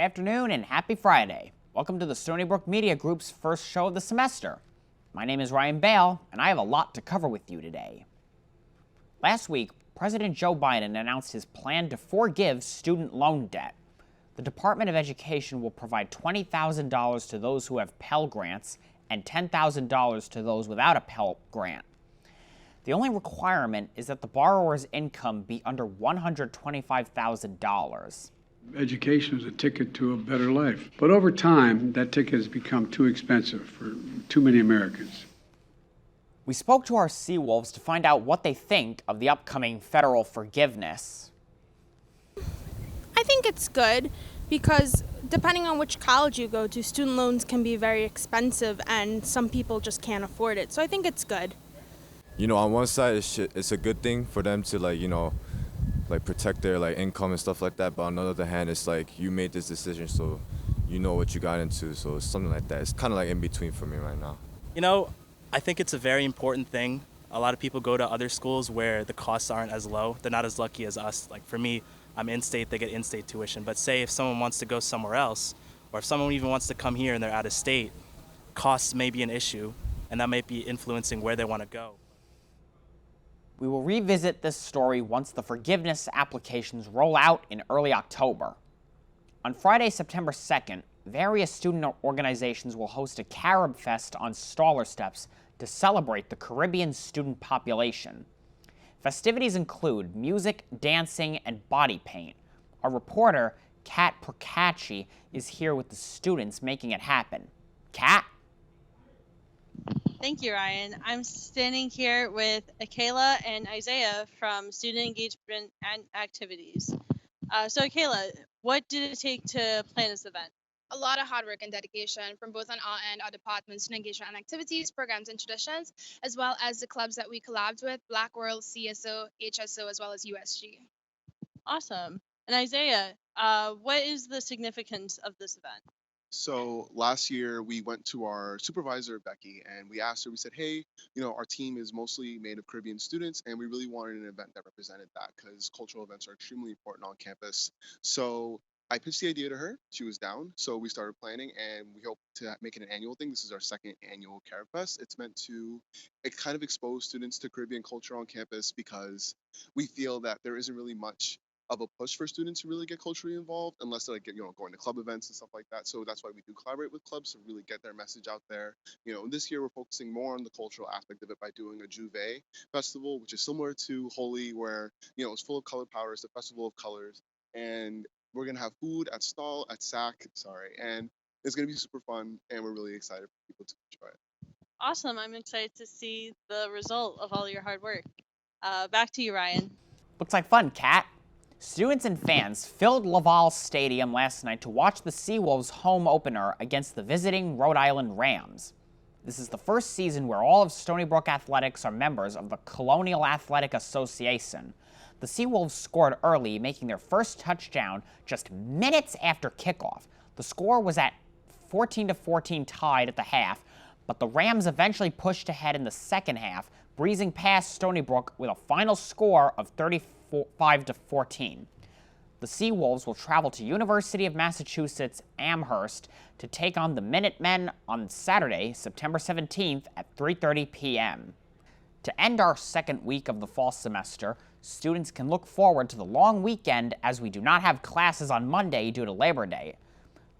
afternoon and happy Friday. Welcome to the Stony Brook Media Group's first show of the semester. My name is Ryan Bale, and I have a lot to cover with you today. Last week, President Joe Biden announced his plan to forgive student loan debt. The Department of Education will provide $20,000 to those who have Pell Grants and $10,000 to those without a Pell Grant. The only requirement is that the borrower's income be under $125,000. Education is a ticket to a better life. But over time, that ticket has become too expensive for too many Americans. We spoke to our Seawolves to find out what they think of the upcoming federal forgiveness. I think it's good because depending on which college you go to, student loans can be very expensive and some people just can't afford it. So I think it's good. On one side, it's a good thing for them to, protect their, income and stuff like that. But on the other hand, it's like you made this decision, so you know what you got into. So it's something like that. It's kind of like in between for me right now. I think it's a very important thing. A lot of people go to other schools where the costs aren't as low. They're not as lucky as us. Like for me, I'm in-state, they get in-state tuition. But say if someone wants to go somewhere else, or if someone even wants to come here and they're out of state, costs may be an issue, and that might be influencing where they want to go. We will revisit this story once the forgiveness applications roll out in early October. On Friday, September 2nd, various student organizations will host a Carib Fest on Staller Steps to celebrate the Caribbean student population. Festivities include music, dancing, and body paint. Our reporter, Kat Procacci, is here with the students making it happen. Kat? Thank you, Ryan. I'm standing here with Akela and Isaiah from Student Engagement and Activities. So Akela, what did it take to plan this event? A lot of hard work and dedication from both on our and our department's student engagement and activities, programs, and traditions, as well as the clubs that we collabed with, Black World, CSO, HSO, as well as USG. Awesome. And Isaiah, what is the significance of this event? So last year we went to our supervisor, Becky, and we asked her, we said, hey, our team is mostly made of Caribbean students, and we really wanted an event that represented that because cultural events are extremely important on campus. So I pitched the idea to her. She was down. So we started planning, and we hope to make it an annual thing. This is our second annual Carib Fest. It's meant to kind of expose students to Caribbean culture on campus because we feel that there isn't really much of a push for students to really get culturally involved unless they're going to club events and stuff like that. So that's why we do collaborate with clubs to really get their message out there. This year we're focusing more on the cultural aspect of it by doing a Juve festival, which is similar to Holi, where it's full of colored powder. It's a festival of colors, and we're gonna have food at SAC, and it's gonna be super fun, and we're really excited for people to enjoy it. Awesome. I'm excited to see the result of all your hard work. Back to you, Ryan. Looks like fun, Kat. Students and fans filled Laval Stadium last night to watch the Seawolves home opener against the visiting Rhode Island Rams. This is the first season where all of Stony Brook Athletics are members of the Colonial Athletic Association. The Seawolves scored early, making their first touchdown just minutes after kickoff. The score was at 14-14 tied at the half, but the Rams eventually pushed ahead in the second half, breezing past Stony Brook with a final score of 35-14. The Seawolves will travel to University of Massachusetts Amherst to take on the Minutemen on Saturday, September 17th at 3:30 p.m. To end our second week of the fall semester, students can look forward to the long weekend as we do not have classes on Monday due to Labor Day.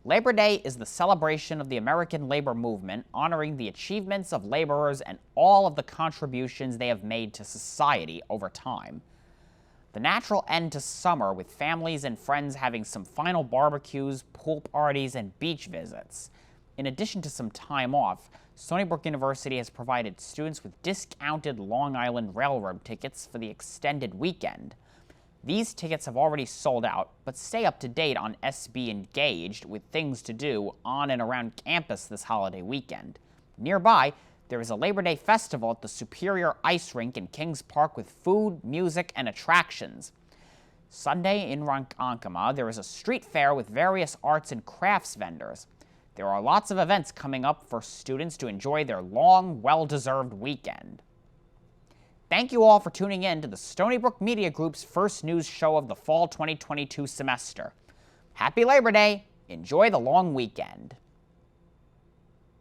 Labor Day is the celebration of the American labor movement, honoring the achievements of laborers and all of the contributions they have made to society over time. The natural end to summer, with families and friends having some final barbecues, pool parties, and beach visits. In addition to some time off, Stony Brook University has provided students with discounted Long Island Railroad tickets for the extended weekend. These tickets have already sold out, but stay up to date on SB Engaged with things to do on and around campus this holiday weekend. Nearby, there is a Labor Day festival at the Superior Ice Rink in Kings Park with food, music, and attractions. Sunday in Ronkonkoma, there is a street fair with various arts and crafts vendors. There are lots of events coming up for students to enjoy their long, well-deserved weekend. Thank you all for tuning in to the Stony Brook Media Group's first news show of the fall 2022 semester. Happy Labor Day, Enjoy the long weekend.